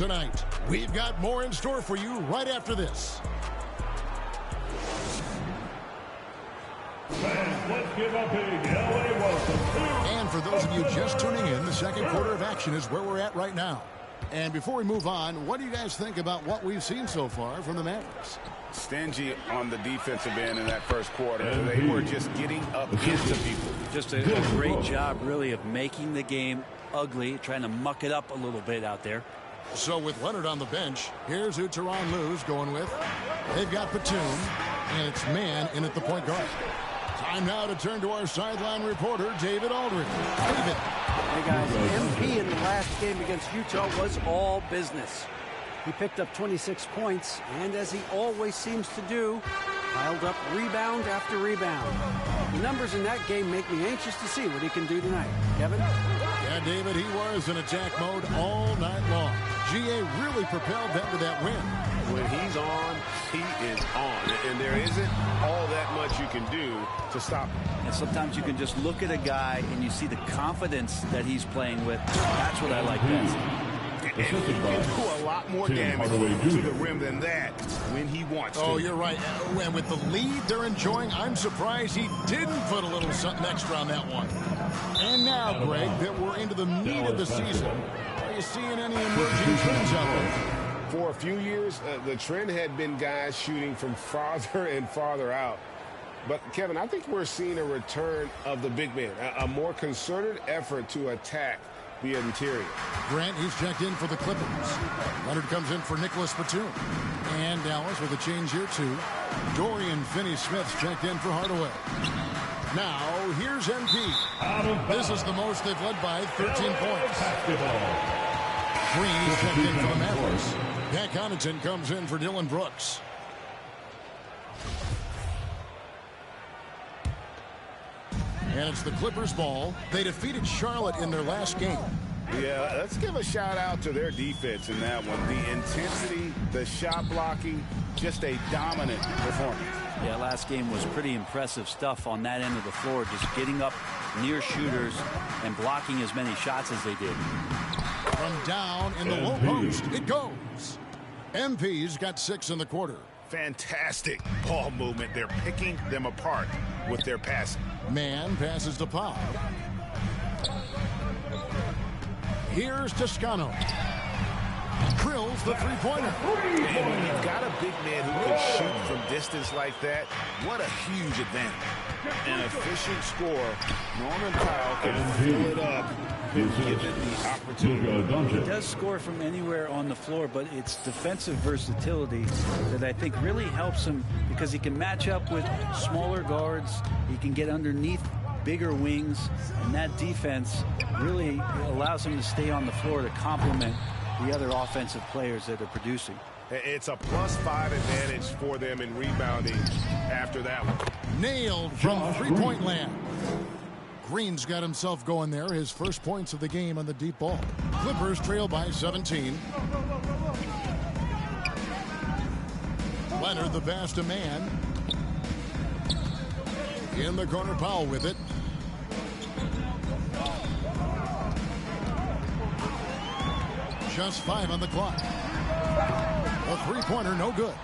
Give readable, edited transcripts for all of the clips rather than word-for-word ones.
Tonight, we've got more in store for you right after this. Fans, let's give a big LA welcome. And for those of you just tuning in, the second quarter of action is where we're at right now. And before we move on, what do you guys think about what we've seen so far from the Mavericks? Stingy on the defensive end in that first quarter. They were just getting up into people. Just a great job, really, of making the game ugly, trying to muck it up a little bit out there. So with Leonard on the bench, here's who Tyronn Lue's going with. They've got Batum, and it's man in at the point guard. Time now to turn to our sideline reporter, David Aldridge. David. Hey, guys, MP in the last game against Utah was all business. He picked up 26 points, and as he always seems to do, piled up rebound after rebound. The numbers in that game make me anxious to see what he can do tonight. Kevin? Yeah, David, he was in attack mode all night long. GA really propelled them to that win. When he's on, he is on. And there isn't all that much you can do to stop him. And sometimes you can just look at a guy and you see the confidence that he's playing with. That's what I like best. And he can do a lot more damage to the rim than that when he wants to. Oh, you're right. And with the lead they're enjoying, I'm surprised he didn't put a little something extra on that one. And now, Greg, that we're into the meat of the season, are you seeing any emerging trends out there? For a few years, the trend had been guys shooting from farther and farther out. But, Kevin, I think we're seeing a return of the big man, a more concerted effort to attack the interior. Grant, he's checked in for the Clippers. Leonard comes in for Nicholas Batum. And Dallas with a change here, too. Dorian Finney-Smith's checked in for Hardaway. Now, here's MP. This is the most they've led by 13 points. Green checked in for the Mavericks. Pat Connaughton comes in for Dylan Brooks. And it's the Clippers' ball. They defeated Charlotte in their last game. Yeah, let's give a shout out to their defense in that one. The intensity, the shot blocking, just a dominant performance. Yeah, last game was pretty impressive stuff on that end of the floor, just getting up near shooters and blocking as many shots as they did. From down in the low post, it goes. MP's got 6 in the quarter. Fantastic ball movement. They're picking them apart with their passing. Man passes to Pop. Here's Toscano. Drills the three-pointer. And when you've got a big man who can shoot from distance like that, what a huge advantage. An efficient scorer, Norman Powell can fill it up and give it the opportunity. He does score from anywhere on the floor, but it's defensive versatility that I think really helps him because he can match up with smaller guards. He can get underneath bigger wings, and that defense really allows him to stay on the floor to complement the other offensive players that are producing. It's a +5 advantage for them in rebounding after that one. Nailed from three-point land. Green's got himself going there. His first points of the game on the deep ball. Clippers trail by 17. Leonard, the best man. In the corner, Powell with it. Just 5 on the clock. A three-pointer, no good.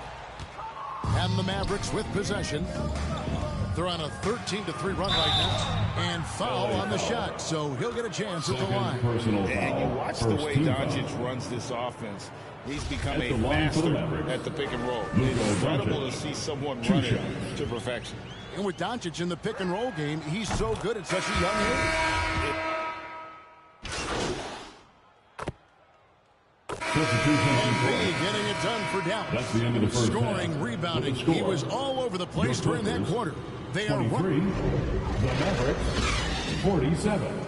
And the Mavericks with possession. They're on a 13-3 run right now. And foul on the shot, so he'll get a chance at the line. And you watch the way Doncic runs this offense. He's become a master at the pick and roll. It's incredible to see someone run it to perfection. And with Doncic in the pick and roll game, he's so good at such a young age. Getting it done for Dallas. That's the end of the first Scoring, half. rebounding. He was all over the place during that quarter. They are 23, the Mavericks, 47.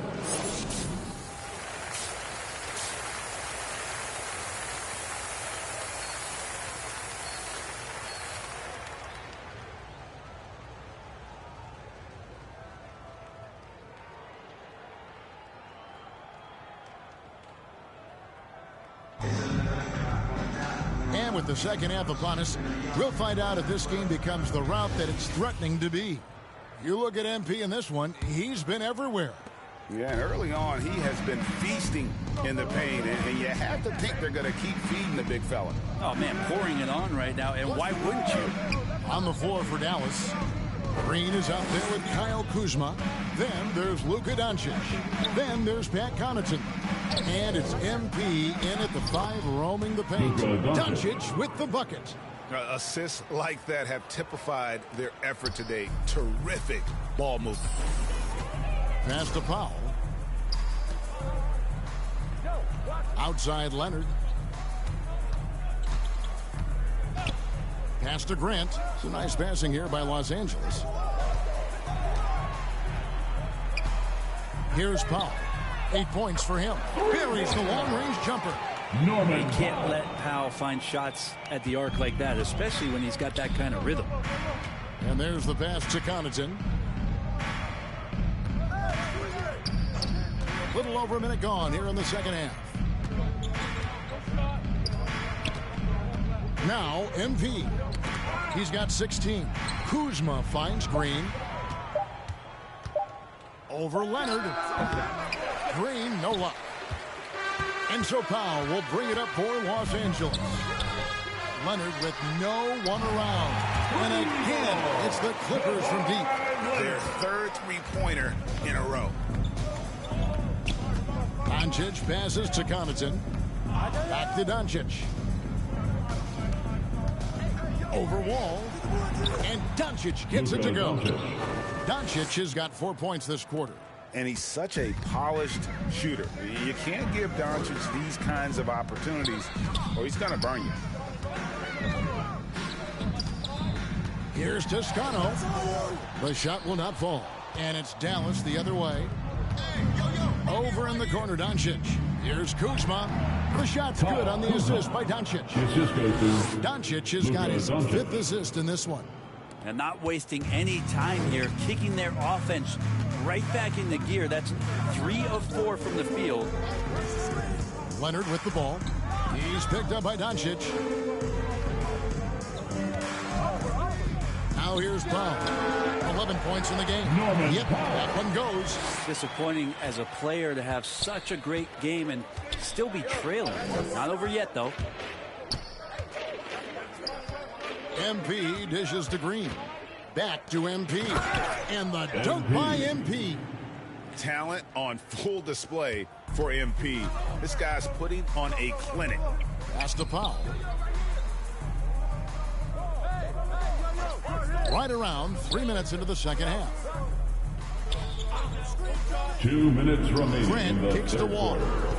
And with the second half upon us, we'll find out if this game becomes the route that it's threatening to be. You look at MP in this one, he's been everywhere. Yeah, and early on, he has been feasting in the paint, and you have to think they're going to keep feeding the big fella. Oh, man, pouring it on right now, and why wouldn't you? On the floor for Dallas. Green is out there with Kyle Kuzma. Then there's Luka Doncic. Then there's Pat Connaughton. And it's MP in at the 5 roaming the paint. Doncic with the bucket. Assists like that have typified their effort today. Terrific ball movement. Pass to Powell. Outside Leonard. Pass to Grant. Some nice passing here by Los Angeles. Here's Powell. 8 points for him. Buries the long-range jumper. Norman. You can't let Powell find shots at the arc like that, especially when he's got that kind of rhythm. And there's the pass to Connaughton. Little over a minute gone here in the second half. Now MP. He's got 16. Kuzma finds Green. Over Leonard. Green, no luck. And so Powell will bring it up for Los Angeles. Leonard with no one around. And again, it's the Clippers from deep. Their third three-pointer in a row. Doncic passes to Connaughton. Back to Doncic. Over Wall. And Doncic gets it to go. Doncic has got 4 points this quarter. And he's such a polished shooter. You can't give Doncic these kinds of opportunities or he's going to burn you. Here's Toscano. The shot will not fall. And it's Dallas the other way. Over in the corner, Doncic. Here's Kuzma. The shot's good on the assist by Doncic. Doncic has got his 5th assist in this one. And not wasting any time here, kicking their offense right back into gear. That's 3 of 4 from the field. Leonard with the ball. He's picked up by Doncic. Now here's Powell. 11 points in the game. Yep, that one goes. Disappointing as a player to have such a great game and still be trailing. Not over yet, though. MP dishes to Green. Back to MP. And the dunk by MP. Talent on full display for MP. This guy's putting on a clinic. Pass to Powell. Right around 3 minutes into the second half. 2 minutes remaining. Grant kicks to Wall.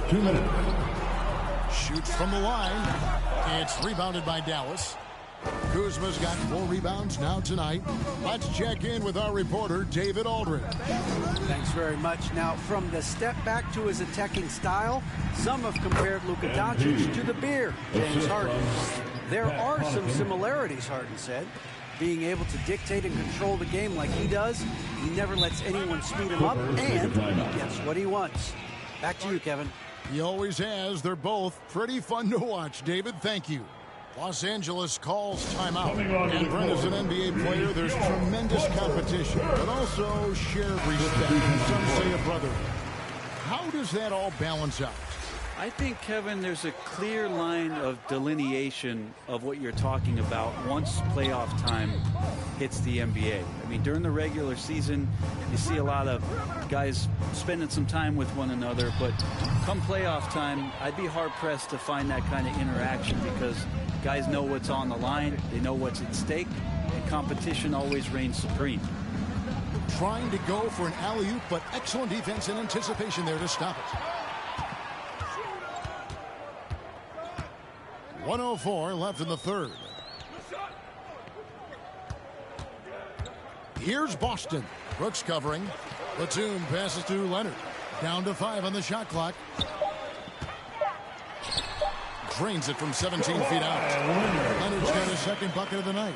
2 minutes. Shoots from the line. It's rebounded by Dallas. Kuzma's got 4 rebounds now tonight. Let's check in with our reporter, David Aldridge. Thanks very much. Now, from the step back to his attacking style, some have compared Luka Doncic to the Bear, James Harden. There are some similarities, Harden said. Being able to dictate and control the game like he does, he never lets anyone speed him up, and he gets what he wants. Back to you, Kevin. He always has. They're both pretty fun to watch. David, thank you. Los Angeles calls timeout. And Brent, as an NBA player, there's tremendous competition, but also shared respect. Some say a brother. How does that all balance out? I think, Kevin, there's a clear line of delineation of what you're talking about once playoff time hits the NBA. I mean, during the regular season, you see a lot of guys spending some time with one another, but come playoff time, I'd be hard-pressed to find that kind of interaction because guys know what's on the line, they know what's at stake, and competition always reigns supreme. Trying to go for an alley-oop, but excellent defense and anticipation there to stop it. 1:04 left in the third. Here's Boston. Brooks covering. Batum passes to Leonard. Down to 5 on the shot clock. Drains it from 17 feet out. Leonard's got his second bucket of the night.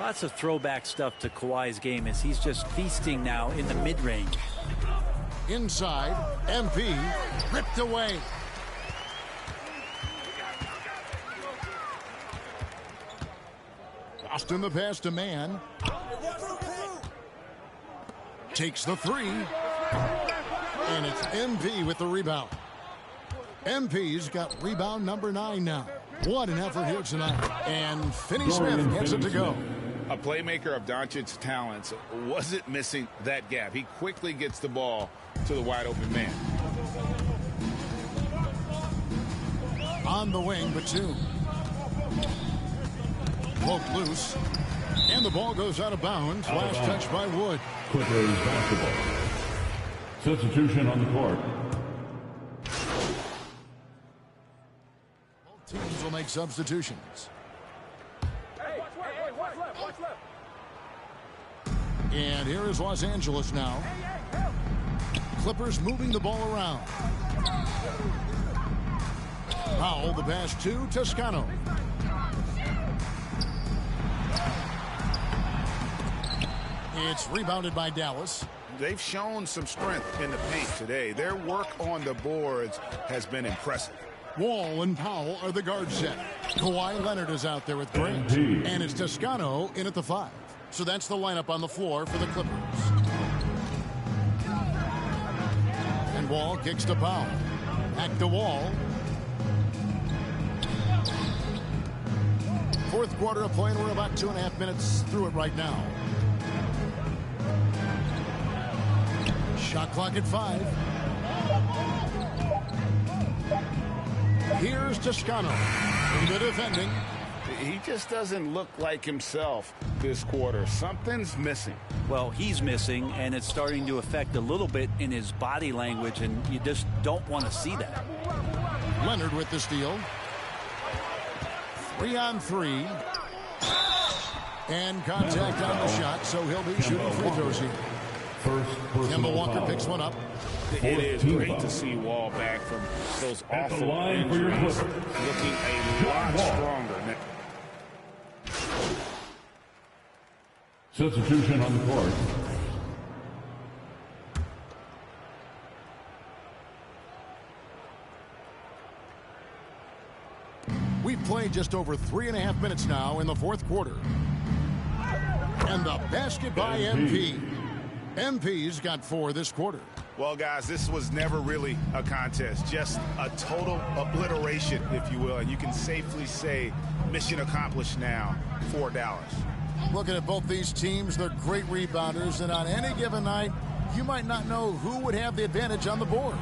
Lots of throwback stuff to Kawhi's game as he's just feasting now in the mid-range. Inside, MP ripped away. Boston the pass to Mann. Takes the 3. And it's MP with the rebound. MP's got rebound number 9 now. What an effort here tonight. And Finney Smith gets it to go. A playmaker of Doncic's talents wasn't missing that gap. He quickly gets the ball to the wide open man. On the wing, Batum. Poked loose. And the ball goes out of bounds. Last touch by Wood. Clippers basketball. Substitution on the court. Both teams will make substitutions. And here is Los Angeles now. Clippers moving the ball around. Powell, the pass to Toscano. It's rebounded by Dallas. They've shown some strength in the paint today. Their work on the boards has been impressive. Wall and Powell are the guard set. Kawhi Leonard is out there with Grant. And it's Toscano in at the 5. So that's the lineup on the floor for the Clippers. And Wall kicks to Powell. Back to Wall. Fourth quarter of play, and we're about 2.5 minutes through it right now. Shot clock at 5. Here's Toscano in the defending. He just doesn't look like himself this quarter. Something's missing. Well, he's missing, and it's starting to affect a little bit in his body language, and you just don't want to see that. Leonard with the steal. 3-on-3. And contact on the shot, so he'll be shooting free throws here. Kemba Walker picks one up. It is great to see Wall back from those awful injuries, looking a lot stronger. Substitution on the court. We've played just over 3.5 minutes now in the fourth quarter. And the basket by MP. MP's got 4 this quarter. Well, guys, this was never really a contest, just a total obliteration, if you will. And you can safely say mission accomplished now for Dallas. Looking at both these teams, they're great rebounders, and on any given night, you might not know who would have the advantage on the boards.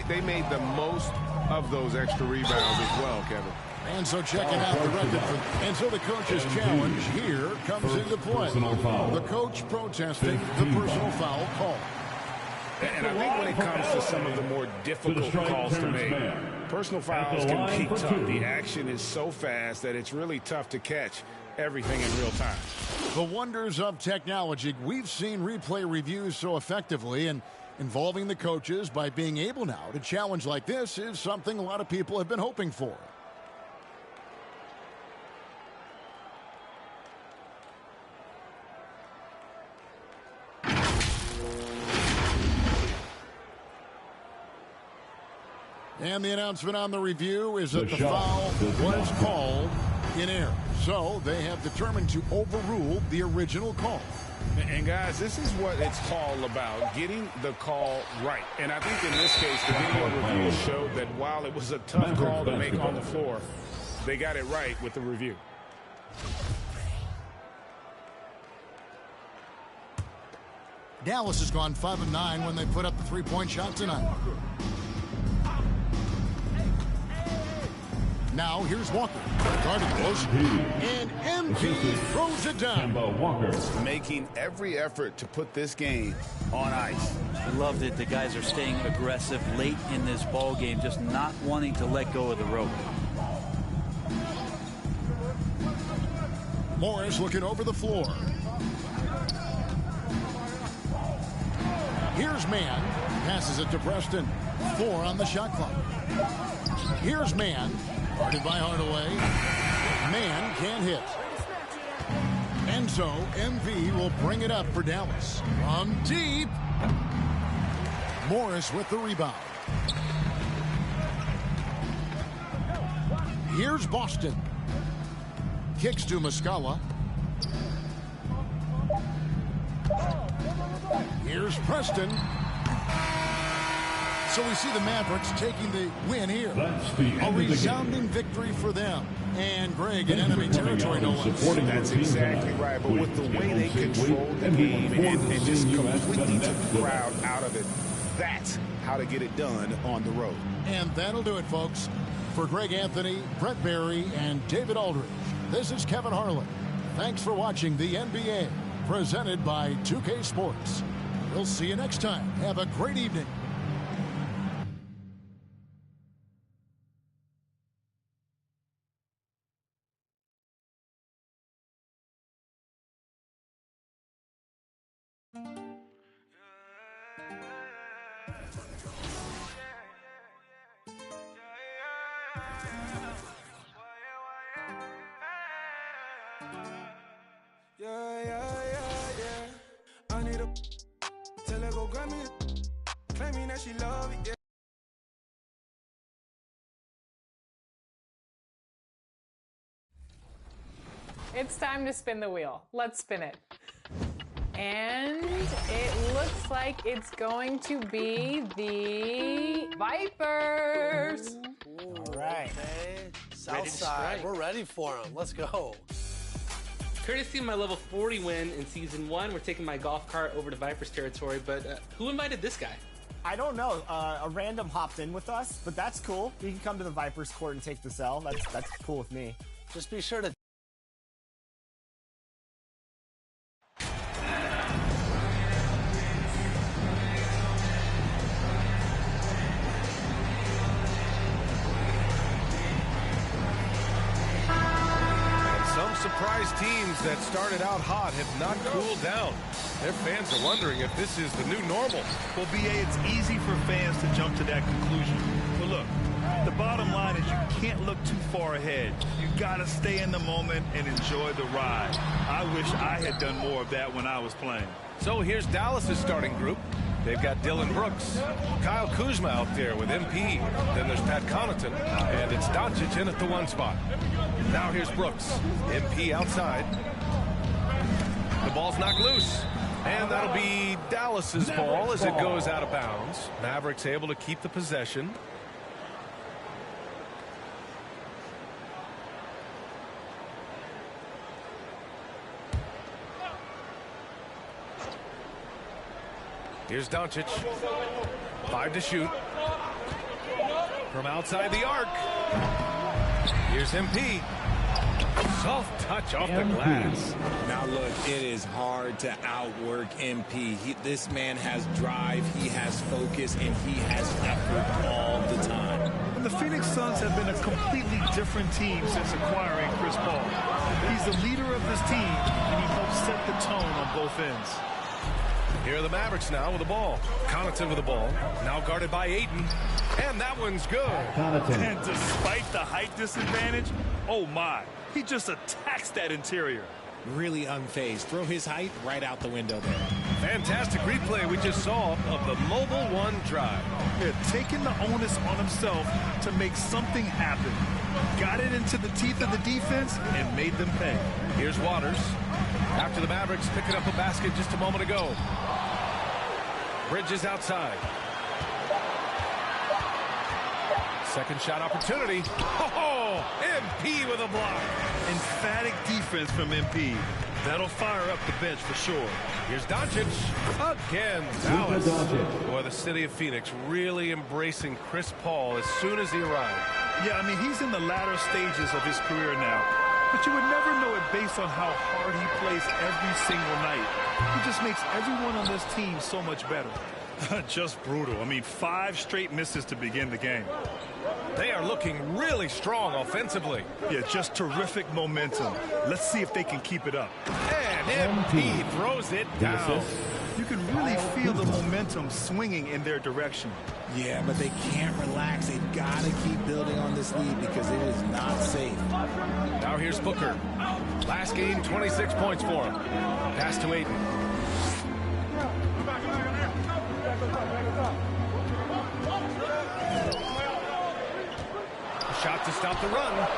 They made the most of those extra rebounds as well, Kevin. And so checking out the record. And so the coach's challenge here comes into play. The coach protesting the personal foul call. And I think when it comes to some of the more difficult calls to make, personal fouls can be tough. The action is so fast that it's really tough to catch everything in real time. The wonders of technology. We've seen replay reviews so effectively, and involving the coaches by being able now to challenge like this is something a lot of people have been hoping for. And the announcement on the review is that the foul was called in error. So they have determined to overrule the original call. And guys, this is what it's all about, getting the call right. And I think in this case, the video review showed that while it was a tough call to make on the floor, they got it right with the review. Dallas has gone 5 of 9 when they put up the three-point shot tonight. Now here's Walker, guarded close, and MP throws it down. Walker making every effort to put this game on ice. I love that the guys are staying aggressive late in this ball game, just not wanting to let go of the rope. Morris looking over the floor. Here's Mann, passes it to Preston. 4 on the shot clock. Here's Mann. Guarded by Hardaway. Man can't hit. And so MV will bring it up for Dallas. From deep. Morris with the rebound. Here's Boston. Kicks to Muscala. Here's Preston. So we see the Mavericks taking the win here. That's the end A of the game. resounding victory for them. And Greg, in enemy territory, no less. That's exactly right. But with the way they controlled the game and just completely took the crowd out of it, that's how to get it done on the road. And that'll do it, folks. For Greg Anthony, Brett Barry, and David Aldridge, this is Kevin Harlan. Thanks for watching the NBA, presented by 2K Sports. We'll see you next time. Have a great evening. I need a tell her go grab me, claiming that she love it. Yeah. It's time to spin the wheel. Let's spin it. And it looks like it's going to be the Vipers. All right. Okay. Southside, we're ready for them. Let's go. Courtesy of my level 40 win in Season 1, we're taking my golf cart over to Vipers territory, but who invited this guy? I don't know. A random hopped in with us, but that's cool. You can come to the Vipers court and take the L. That's cool with me. Just be sure to surprise teams that started out hot have not cooled down. Their fans are wondering if this is the new normal. Well, BA, it's easy for fans to jump to that conclusion. But look, the bottom line is you can't look too far ahead. You got to stay in the moment and enjoy the ride. I wish I had done more of that when I was playing. So here's Dallas's starting group. They've got Dylan Brooks, Kyle Kuzma out there with MP. Then there's Pat Connaughton, and it's Doncic in at the 1 spot. Now here's Brooks. MP outside. The ball's knocked loose. And that'll be Dallas's ball as it goes out of bounds. Mavericks able to keep the possession. Here's Doncic. 5 to shoot. From outside the arc. Here's MP. Soft touch off the glass. Now look, it is hard to outwork MP. This man has drive, he has focus, and he has effort all the time. And the Phoenix Suns have been a completely different team since acquiring Chris Paul. He's the leader of this team, and he helps set the tone on both ends. Here are the Mavericks now with the ball. Connaughton with the ball. Now guarded by Ayton. And that one's good. And despite the height disadvantage, oh my, he just attacks that interior. Really unfazed. Throw his height right out the window there. Fantastic replay we just saw of the Mobile One drive. Yeah, taking the onus on himself to make something happen. Got it into the teeth of the defense and made them pay. Here's Waters. After the Mavericks picking up a basket just a moment ago. Bridges outside. Second shot opportunity. Oh, MP with a block. Emphatic defense from MP. That'll fire up the bench for sure. Here's Doncic. Again, Dallas. Boy, the city of Phoenix really embracing Chris Paul as soon as he arrived. Yeah, I mean, he's in the latter stages of his career now. But you would never know it based on how hard he plays every single night. He just makes everyone on this team so much better. Just brutal. I mean, 5 straight misses to begin the game. They are looking really strong offensively. Yeah, just terrific momentum. Let's see if they can keep it up. And MP throws it down. You can really feel the momentum swinging in their direction. Yeah, but they can't relax. They've got to keep building on this lead because it is not safe. Now here's Booker. Last game, 26 points for him. Pass to Ayton. Shot to stop the run.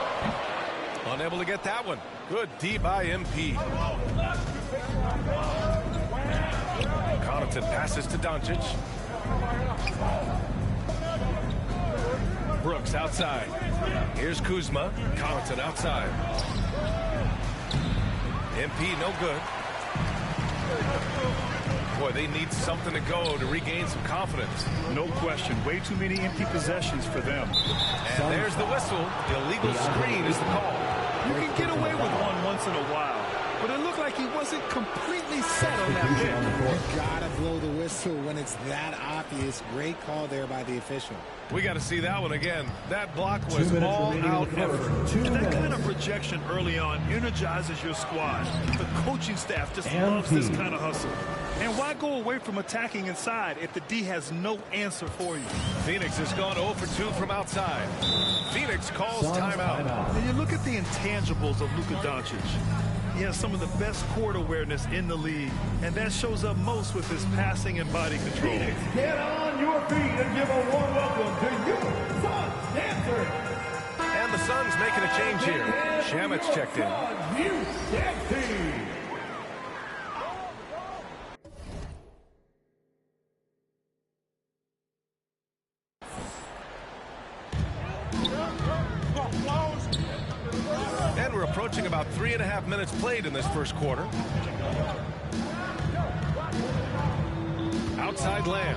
Unable to get that one. Good D by MP. Connaughton passes to Doncic. Brooks outside. Here's Kuzma. Connaughton outside. MP no good. Boy, they need something to go to regain some confidence. No question. Way too many empty possessions for them. And there's the whistle. Illegal screen is the call. You can get away with one once in a while, but it looked like he wasn't completely set on that pick. You gotta blow the whistle when it's that obvious. Great call there by the official. We got to see that one again. That block was all-out effort. And that kind of rejection early on energizes your squad. The coaching staff just loves this kind of hustle. And why go away from attacking inside if the D has no answer for you? Phoenix has gone 0 for 2 from outside. Phoenix calls timeout. And you look at the intangibles of Luka Doncic. He has some of the best court awareness in the league, and that shows up most with his passing and body control. Phoenix, get on your feet and give a warm welcome to your Suns dancer. And the Suns making a change here. Shamit's checked in. And we're approaching about 3.5 minutes played in this first quarter. Outside Lamb.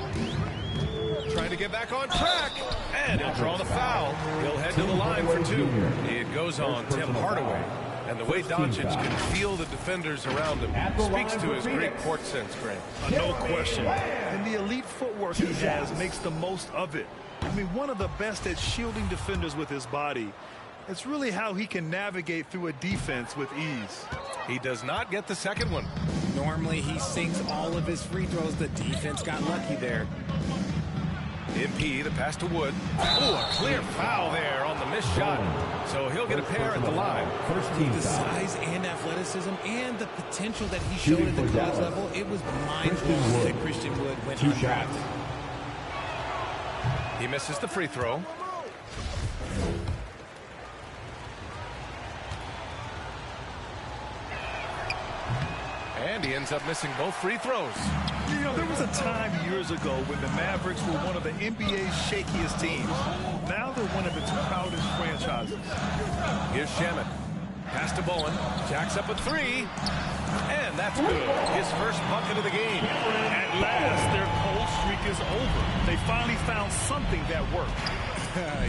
Trying to get back on track. And he'll draw the foul. He'll head to the line for 2. It goes on Tim Hardaway. And the way Doncic can feel the defenders around him speaks to his great court sense, Grant. No question. And the elite footwork he has makes the most of it. I mean, one of the best at shielding defenders with his body. It's really how he can navigate through a defense with ease. He does not get the second one. Normally, he sinks all of his free throws. The defense got lucky there. MP, the pass to Wood. Oh, a clear foul there on the missed shot. So he'll get a pair at the line. The size and athleticism and the potential that he showed at the college level, it was mind-blowing that Christian Wood went undrafted. He misses the free throw. And he ends up missing both free throws. You know, there was a time years ago when the Mavericks were one of the NBA's shakiest teams. Now they're one of its proudest franchises. Here's Shamit. Pass to Bowen. Jacks up a 3. And that's good. His first bucket of the game. At last, their cold streak is over. They finally found something that worked.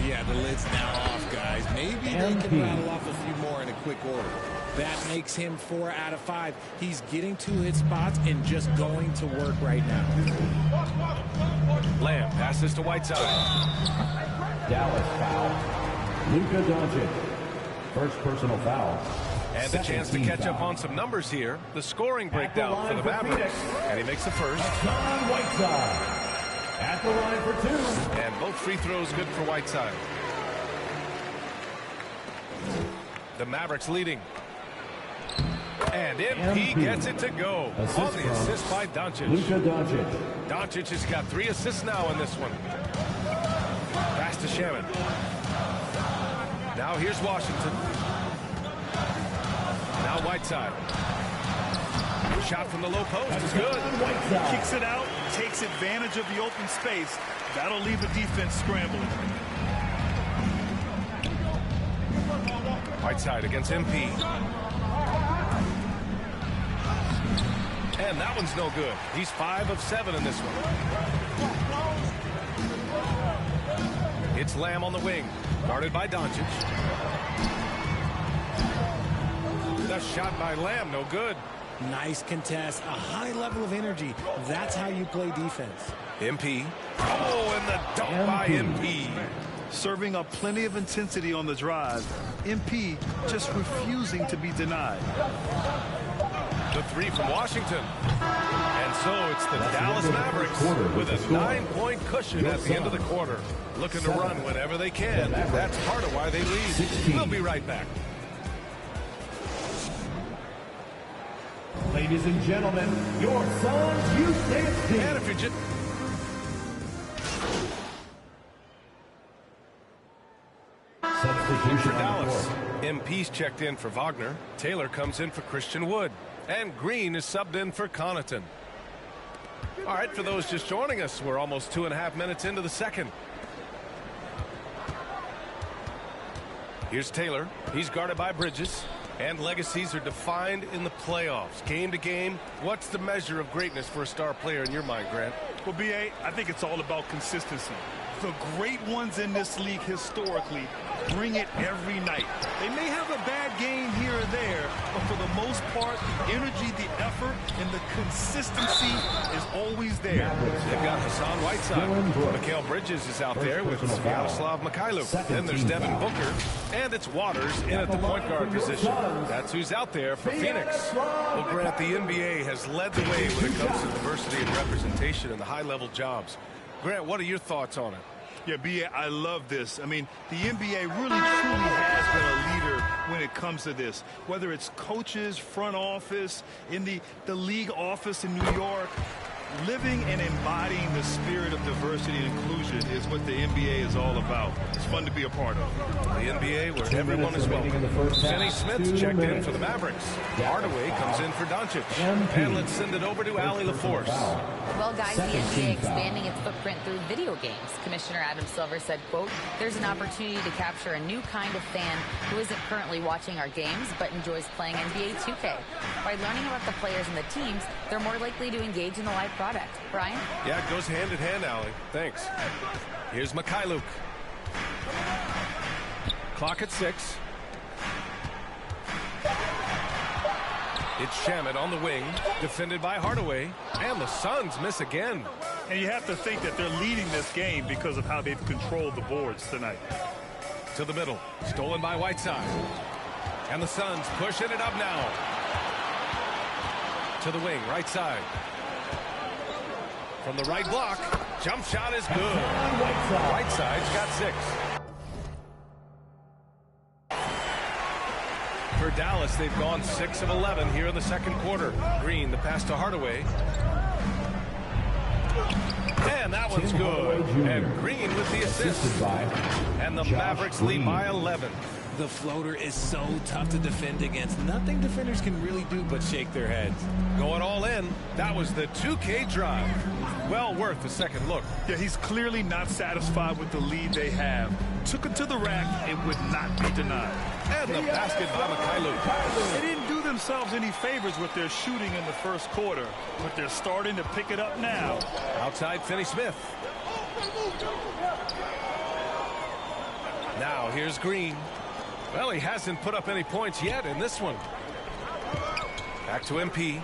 Yeah, the lid's now off, guys. Maybe they can rattle off a few more in a quick order. That makes him 4 out of 5. He's getting to his spots and just going to work right now. Lamb passes to Whiteside. Dallas foul. Luka Doncic. First personal foul. And a chance to catch up on some numbers here. The scoring breakdown for the Mavericks. And he makes the first. Whiteside. At the line for 2. And both free throws good for Whiteside. The Mavericks leading. And MP gets it to go. On the assist by Doncic. Luka Doncic. Doncic has got 3 assists now in this one. Pass to Shamit. Now here's Washington. Now Whiteside. Shot from the low post is good. He kicks it out, takes advantage of the open space. That'll leave the defense scrambling. Whiteside against MP. And that one's no good. He's 5 of 7 in this one. It's Lamb on the wing. Guarded by Doncic. The shot by Lamb, no good. Nice contest, a high level of energy. That's how you play defense. MP. Oh, and the dunk by MP. Serving up plenty of intensity on the drive. MP just refusing to be denied. The 3 from Washington. And so it's the Dallas Mavericks with a 9-point cushion at the end of the quarter. Looking to run whenever they can. That's part of why they lead. We'll be right back. Ladies and gentlemen, your Suns Youth Dance Team. And if you're just... Substitution for Dallas. MP's checked in for Wagner. Taylor comes in for Christian Wood. And Green is subbed in for Connaughton. All right, for those just joining us, we're almost 2.5 minutes into the second. Here's Taylor. He's guarded by Bridges. And legacies are defined in the playoffs. Game to game, what's the measure of greatness for a star player in your mind, Grant? Well, B.A., I think it's all about consistency. The great ones in this league historically bring it every night. They may have a bad game here or there, but for the most part, the energy, the effort, and the consistency is always there. They've got Hassan Whiteside. Mikal Bridges is out there with Sviatoslav Mikhailuk. Then there's Devin Booker, and it's Waters in at the point guard position. That's who's out there for Phoenix. Well, Grant, the NBA has led the way when it comes to diversity and representation in the high-level jobs. Grant, what are your thoughts on it? Yeah, B.A., I love this. I mean, the NBA really, truly has been a leader when it comes to this. Whether it's coaches, front office, in the league office in New York, living and embodying the spirit of diversity and inclusion is what the NBA is all about. It's fun to be a part of. The NBA where everyone is welcome. Finney Smith's checked in for the Mavericks. Hardaway comes in for Doncic. And let's send it over to Allie LaForce. Well, guys, the NBA expanding its footprint through video games. Commissioner Adam Silver said, quote, there's an opportunity to capture a new kind of fan who isn't currently watching our games but enjoys playing NBA 2K. By learning about the players and the teams, they're more likely to engage in the live product. Brian? Yeah, it goes hand in hand, Allie. Thanks. Here's Mikhailuk. Clock at 6. It's Shamet on the wing, defended by Hardaway, and the Suns miss again. And you have to think that they're leading this game because of how they've controlled the boards tonight. To the middle, stolen by Whiteside. And the Suns pushing it up now. To the wing, right side. From the right block, jump shot is good. Whiteside's got 6. For Dallas, they've gone 6 of 11 here in the second quarter. Green, the pass to Hardaway. And that one's good. And Green with the assist. And the Mavericks lead by 11. The floater is so tough to defend against. Nothing defenders can really do but shake their heads. Going all in. That was the 2K drive. Well worth a second look. Yeah, he's clearly not satisfied with the lead they have. Took it to the rack. It would not be denied. And the basket by Mikhailuk. They didn't do themselves any favors with their shooting in the first quarter, but they're starting to pick it up now. Outside Finney Smith. Now here's Green. Well, he hasn't put up any points yet in this one. Back to MP.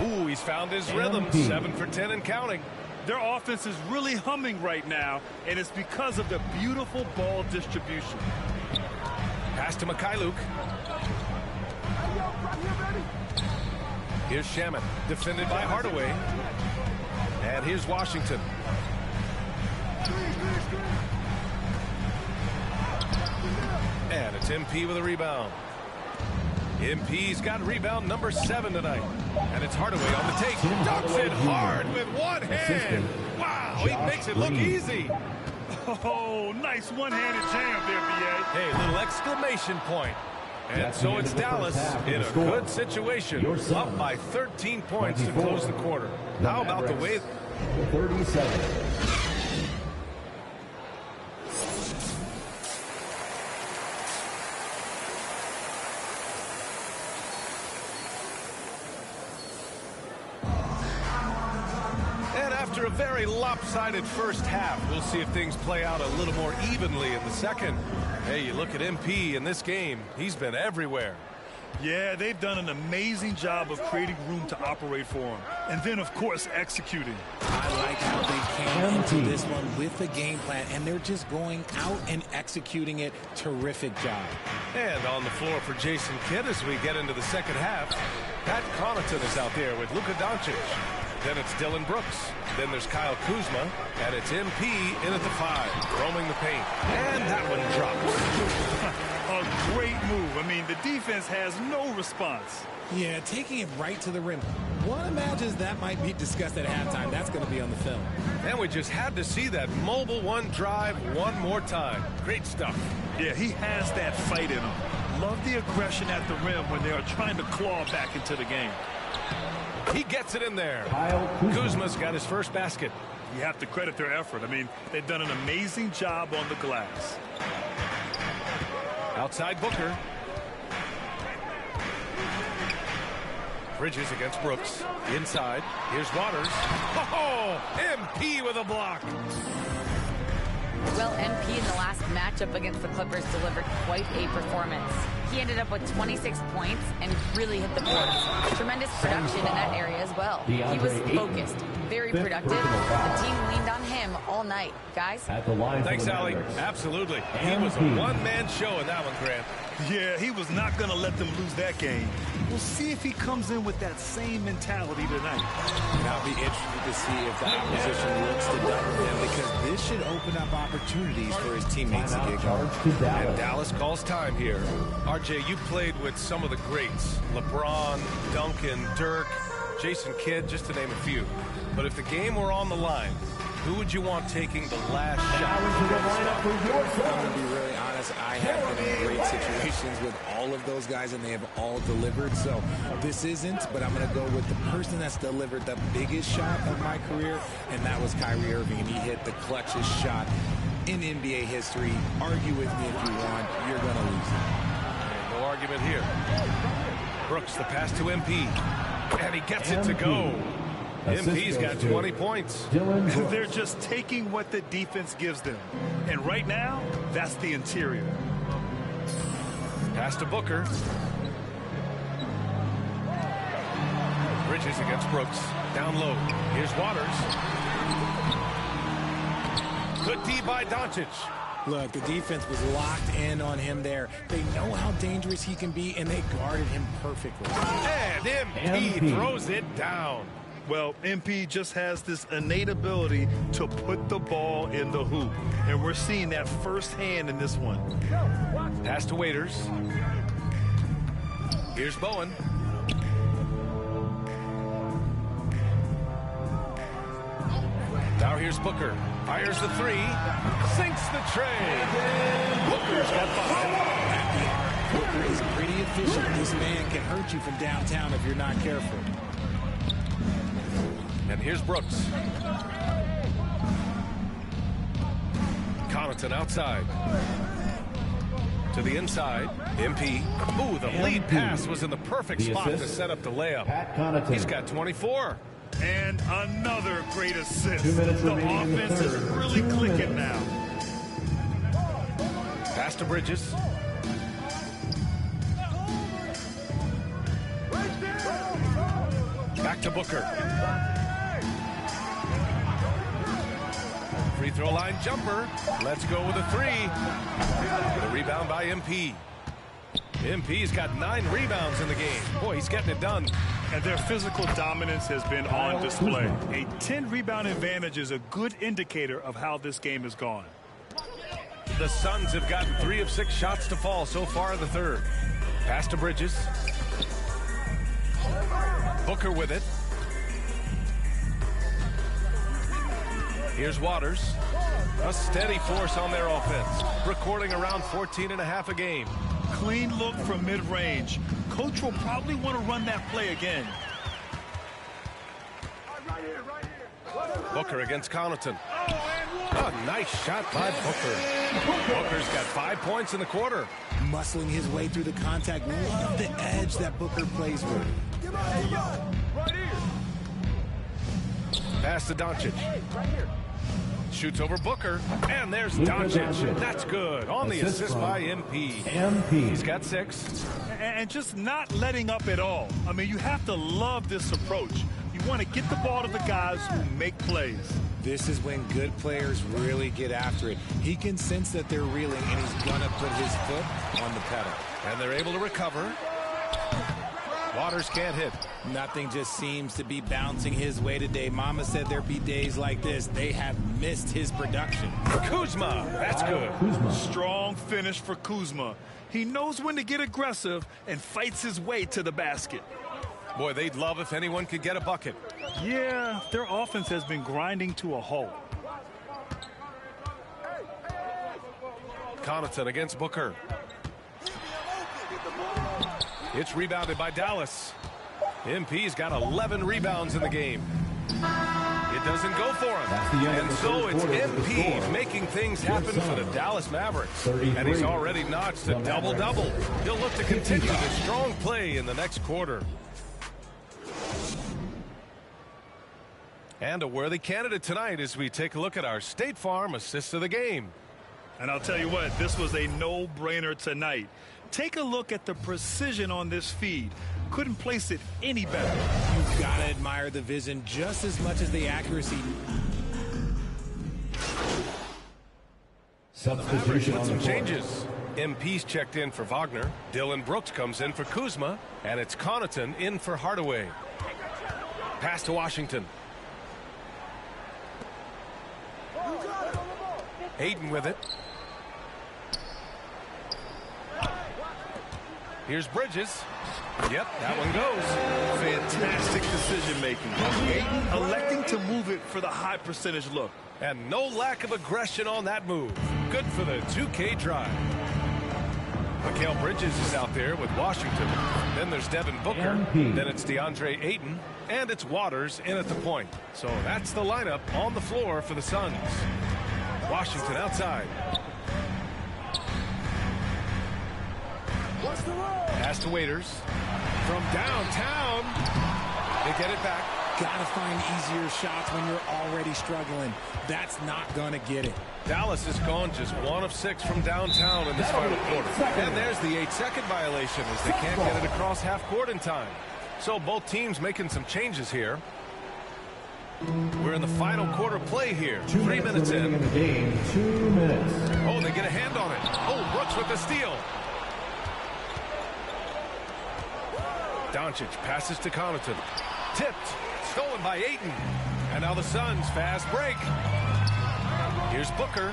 Ooh, he's found his rhythm. 7 for 10 and counting. Their offense is really humming right now, and it's because of the beautiful ball distribution. Pass to Mikhailuk. Here's Shamet, defended by Hardaway. And here's Washington. And it's MP with a rebound. MP's got rebound number 7 tonight. And it's Hardaway on the take. Dunks it hard with one hand. Wow, he makes it look easy. Oh, nice one-handed jam there, B.A. Hey, little exclamation point. And so it's Dallas in a good situation, up by 13 points to close the quarter. How about the way... 37. After a very lopsided first half, we'll see if things play out a little more evenly in the second. Hey, you look at MP in this game, he's been everywhere. Yeah, they've done an amazing job of creating room to operate for him. And then, of course, executing. I like how they came into this one with a game plan, and they're just going out and executing it. Terrific job. And on the floor for Jason Kidd as we get into the second half, Pat Connaughton is out there with Luka Doncic. Then it's Dylan Brooks. Then there's Kyle Kuzma. And it's MP in at the 5, roaming the paint. And that one drops. A great move. I mean, the defense has no response. Yeah, taking it right to the rim. One imagines that might be discussed at halftime. That's going to be on the film. And we just had to see that mobile one drive one more time. Great stuff. Yeah, he has that fight in him. Love the aggression at the rim when they are trying to claw back into the game. He gets it in there. Kuzma's got his first basket. You have to credit their effort. I mean, they've done an amazing job on the glass. Outside Booker. Bridges against Brooks. Inside. Here's Waters. Oh, MP with a block. Well, MP in the last matchup against the Clippers delivered quite a performance. He ended up with 26 points and really hit the boards. Tremendous production in that area as well. He was focused, very productive. The team leaned on him all night. Guys? Thanks, Allie. Absolutely. He was a one-man show in that one, Grant. Yeah, he was not going to let them lose that game. We'll see if he comes in with that same mentality tonight. And I'll be interested to see if the opposition looks to double him, because this should open up opportunities for his teammates to get going. And Dallas calls time here. RJ, you played with some of the greats. LeBron, Duncan, Dirk, Jason Kidd, just to name a few. But if the game were on the line, who would you want taking the last shot? I'm going to be really honest. I have been in great situations with all of those guys, and they have all delivered. So this isn't, but I'm going to go with the person that's delivered the biggest shot of my career, and that was Kyrie Irving, and he hit the clutchest shot in NBA history. Argue with me if you want. You're going to lose it. No argument here. Brooks, the pass to MP, and he gets it to go. MP's got 20 points. They're just taking what the defense gives them. And right now, that's the interior. Pass to Booker. Bridges against Brooks. Down low. Here's Waters. Good D by Doncic. Look, the defense was locked in on him there. They know how dangerous he can be, and they guarded him perfectly. And MP throws it down. Well, MP just has this innate ability to put the ball in the hoop. And we're seeing that firsthand in this one. Pass to Waiters. Here's Bowen. Now here's Booker. Fires the three. Sinks the tray. Booker's got 5. Booker is pretty efficient. This man can hurt you from downtown if you're not careful. And here's Brooks. Connaughton outside. To the inside. MP. Ooh, the lead pass was in the perfect spot to set up the layup. He's got 24. And another great assist. The offense is really clicking now. Pass to Bridges. Back to Booker. Free throw line jumper. Let's go with a three. The rebound by MP. MP's got 9 rebounds in the game. Boy, he's getting it done. And their physical dominance has been on display. A 10-rebound advantage is a good indicator of how this game has gone. The Suns have gotten 3 of 6 shots to fall so far in the third. Pass to Bridges. Booker with it. Here's Waters. A steady force on their offense, recording around 14.5 a game. Clean look from mid-range. Coach will probably want to run that play again. Booker against Connaughton. A nice shot by Booker. Booker's got 5 points in the quarter. Muscling his way through the contact. Love the edge that Booker plays with. Pass to Doncic. Shoots over Booker. And there's Doncic. That's good. On the assist by MP. He's got 6. And just not letting up at all. I mean, you have to love this approach. You want to get the ball to the guys who make plays. This is when good players really get after it. He can sense that they're reeling, and he's going to put his foot on the pedal. And they're able to recover. Waters can't hit. Nothing just seems to be bouncing his way today. Mama said there'd be days like this. They have missed his production. Kuzma, that's good. Strong finish for Kuzma. He knows when to get aggressive and fights his way to the basket. Boy, they'd love if anyone could get a bucket. Yeah, their offense has been grinding to a halt. Connaughton against Booker. It's rebounded by Dallas. MP's got 11 rebounds in the game. It's It doesn't go for him. And so it's MP making things happen for the Dallas Mavericks. And he's already notched a double-double. He'll look to continue the strong play in the next quarter. And a worthy candidate tonight as we take a look at our State Farm assist of the game. And I'll tell you what, this was a no-brainer tonight. Take a look at the precision on this feed. Couldn't place it any better. You've got to admire the vision just as much as the accuracy. Substitution with some changes. MP's checked in for Wagner. Dylan Brooks comes in for Kuzma. And it's Connaughton in for Hardaway. Pass to Washington. Ayton with it. Here's Bridges. Yep, that one goes. Fantastic decision making. Ayton electing to move it for the high percentage look. And no lack of aggression on that move. Good for the 2K drive. Mikal Bridges is out there with Washington. Then there's Devin Booker. Then it's DeAndre Ayton. And it's Waters in at the point. So that's the lineup on the floor for the Suns. Washington outside. Pass to Waiters. From downtown. They get it back. Gotta find easier shots when you're already struggling. That's not gonna get it. Dallas has gone just 1 of 6 from downtown in this final quarter. And there's the 8-second violation as they can't get it across half court in time. So both teams making some changes here. We're in the final quarter play here. 3 minutes in. the game. 2 minutes. Oh, they get a hand on it. Oh, Brooks with the steal. Doncic passes to Connaughton. Tipped. Stolen by Ayton. And now the Suns fast break. Here's Booker.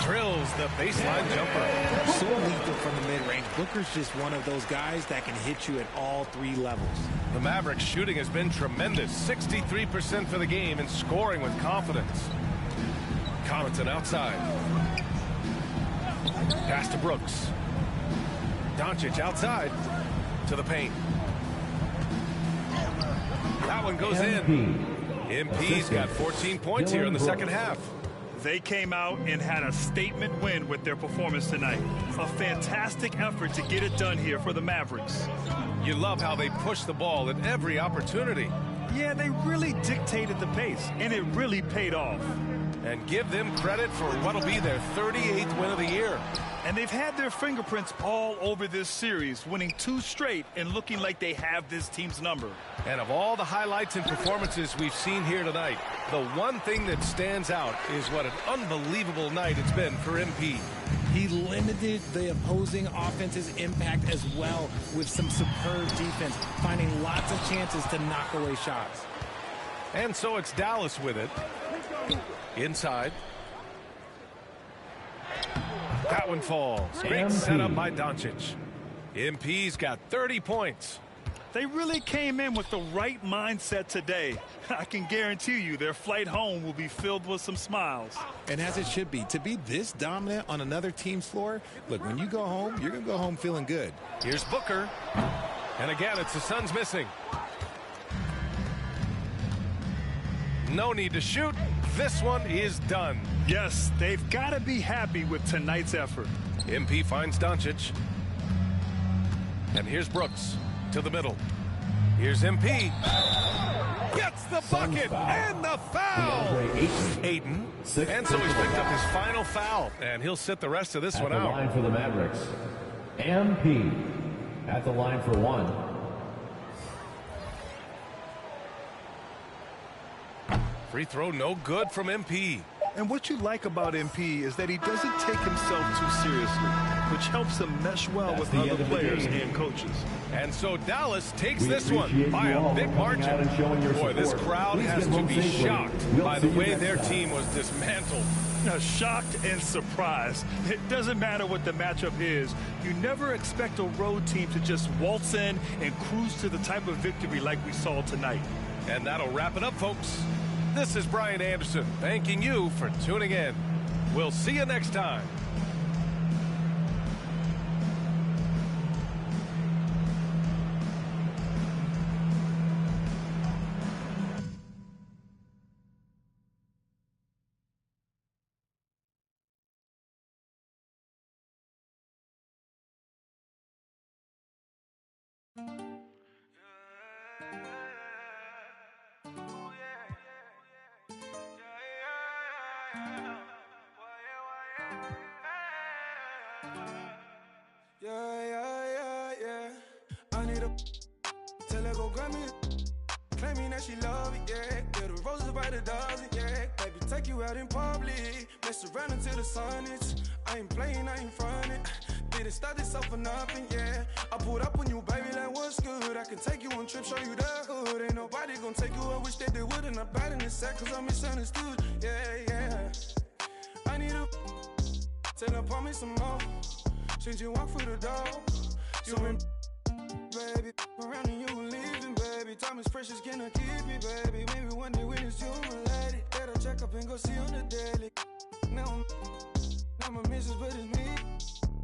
Drills the baseline jumper. So lethal from the mid-range. Booker's just one of those guys that can hit you at all 3 levels. The Mavericks shooting has been tremendous. 63% for the game and scoring with confidence. Connaughton outside. Pass to Brooks. Doncic outside to the paint. That one goes in. MP's got 14 points here in the second half. They came out and had a statement win with their performance tonight. A fantastic effort to get it done here for the Mavericks. You love how they push the ball at every opportunity. Yeah, they really dictated the pace, and it really paid off. And give them credit for what'll be their 38th win of the year. And they've had their fingerprints all over this series, winning 2 straight and looking like they have this team's number. And of all the highlights and performances we've seen here tonight, the one thing that stands out is what an unbelievable night it's been for MP. He limited the opposing offense's impact as well with some superb defense, finding lots of chances to knock away shots. And so it's Dallas with it. Inside. That one falls. Great setup by Doncic. MP's got 30 points. They really came in with the right mindset today. I can guarantee you their flight home will be filled with some smiles. And as it should be. To be this dominant on another team's floor, look, when you go home, you're going to go home feeling good. Here's Booker. And again, it's the Suns missing. No need to shoot. This one is done. Yes, they've got to be happy with tonight's effort. MP finds Doncic. And here's Brooks to the middle. Here's MP. Gets the bucket and the foul. Ayton. And so he's picked up his final foul. And he'll sit the rest of this one out. At the line for the Mavericks. MP at the line for 1. Free throw no good from MP. And what you like about MP is that he doesn't take himself too seriously, which helps him mesh well with other players and coaches. And so Dallas takes this one by a big margin. Boy, this crowd has to be shocked by the way their team was dismantled. Now, shocked and surprised. It doesn't matter what the matchup is. You never expect a road team to just waltz in and cruise to the type of victory like we saw tonight. And that'll wrap it up, folks. This is Brian Anderson, thanking you for tuning in. We'll see you next time. grab me, claiming that she love it, yeah. Yeah, the roses by the dozen, yeah. Baby, take you out in public, mess around until the sun hits. I ain't playing, I ain't frontin'. Didn't start this off for nothing, yeah. I pulled up on you, baby, like what's good. I can take you on trips, show you the hood. Ain't nobody gonna take you, I wish that they would. And I'm bad in this set, cause I'm misunderstood, yeah, yeah. I need a tell her, pour me some more. Since you walk through the door, you been baby, around and you were leaving, baby. Time is precious, can I keep it, baby? Maybe one day when it's you, my lady. Better check up and go see on the daily. Now I'm a missus, but it's me.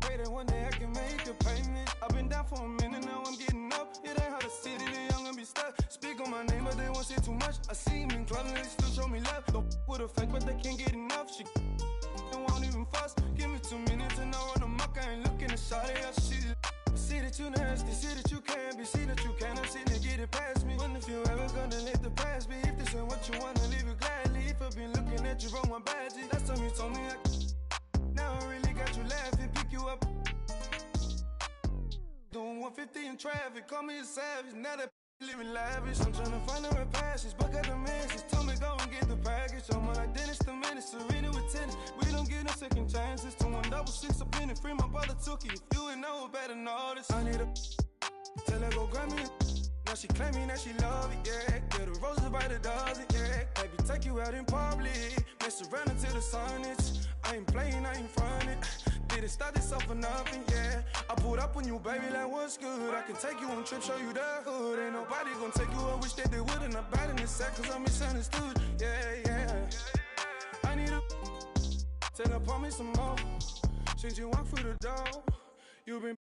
Pray that one day I can make a payment. I've been down for a minute, now I'm getting up. It ain't hard to see that the young and be stuck. Speak on my name, but they won't say too much. I see him in clubs and they still show me love. Don't with a fake, but they can't get enough. She won't even fuss. Give me 2 minutes and I'll run amok. I ain't looking to shot it. I see that you nasty, see that you can be, see that you cannot see to get it past me. Wonder if you ever gonna let the past be. If this ain't what you wanna, leave it gladly. If I've been looking at you wrong, my badges. Last time you told me now I really got you laughing, pick you up. Doing 150 in traffic, call me a savage. Now that living lavish, I'm trying to find the right passage. But got the message, told me go and get the package. I'm like Dennis the Menace, Serena with tennis. We don't get no second chances. 2166 up in it, free my brother took it. If you ain't know better than all this, I need a tell her go grab me. Now she claiming that she love it, yeah. Yeah, the roses by the dozen, yeah. Baby, take you out in public, mess around until the sun hits. I ain't playing, I ain't frontin'. Didn't start this off for nothing, yeah. I pulled up on you, baby, like what's good. I can take you on trips, show you the hood. Ain't nobody gonna take you, I wish that they would. And I'm bad in this set, cause I'm misunderstood, yeah, yeah. I need a tell her, pour me some more. Since you walk through the door, you've been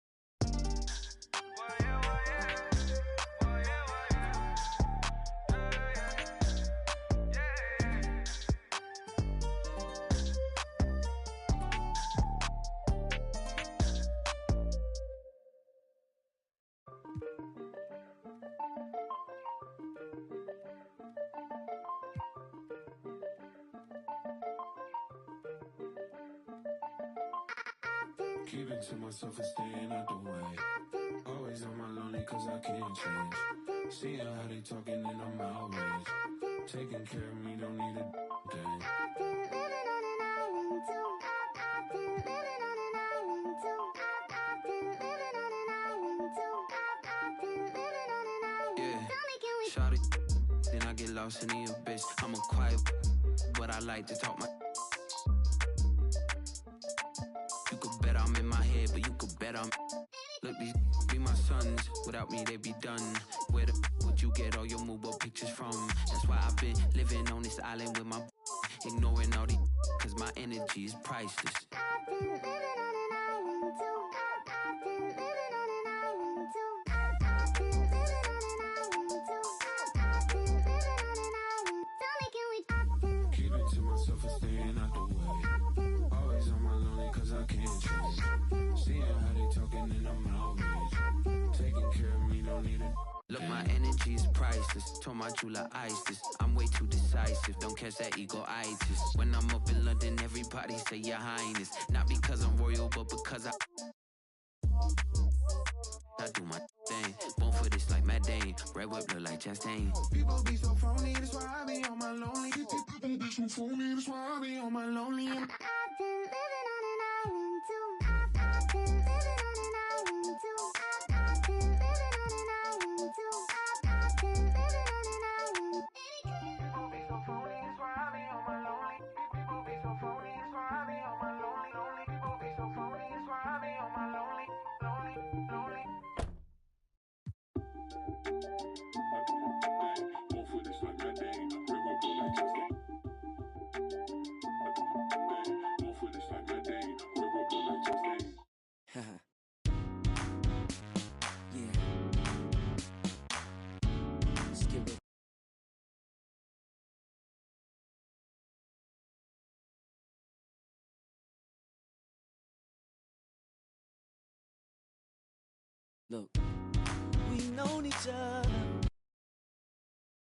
keep it to myself and staying out the way. Always on my lonely cause I can't change. Seeing how they talking and I'm outraged. Taking care of me, don't need a thing. Yeah, shawty, then I get lost in the abyss. I'm a quiet, but I like to talk my. You could bet I'm in my head, but you could bet I'm. Look, these be my sons. Without me, they be done. Where the would you get all your mobile pictures from? That's why I've been living on this island with my. Ignoring all these, cause my energy is priceless. Keep it to myself and staying out the way. Always on my lonely cause I can't change. Seeing how they talking and I'm outraged. Taking care of me, don't need it. Look, my energy is priceless. Told my jeweler ISIS. I'm way too decisive. Don't catch that ego-itis. When I'm up in London, everybody say your highness. Not because I'm royal, but because I do my thing. Born for this like Matt Dane. Red whip look like Chastain. People be so phony, that's why I be on my lonely. People be so phony, that's why I be on my lonely. I've been living on an island too. I've been living on an island too. I've been living on an island too. I've been living on an island. People be so phony, that's why I be on my lonely. People be so phony, that's why I be on my lonely. Lonely people be so phony, that's why I be on my lonely. Lonely, lonely. Look, we've known each other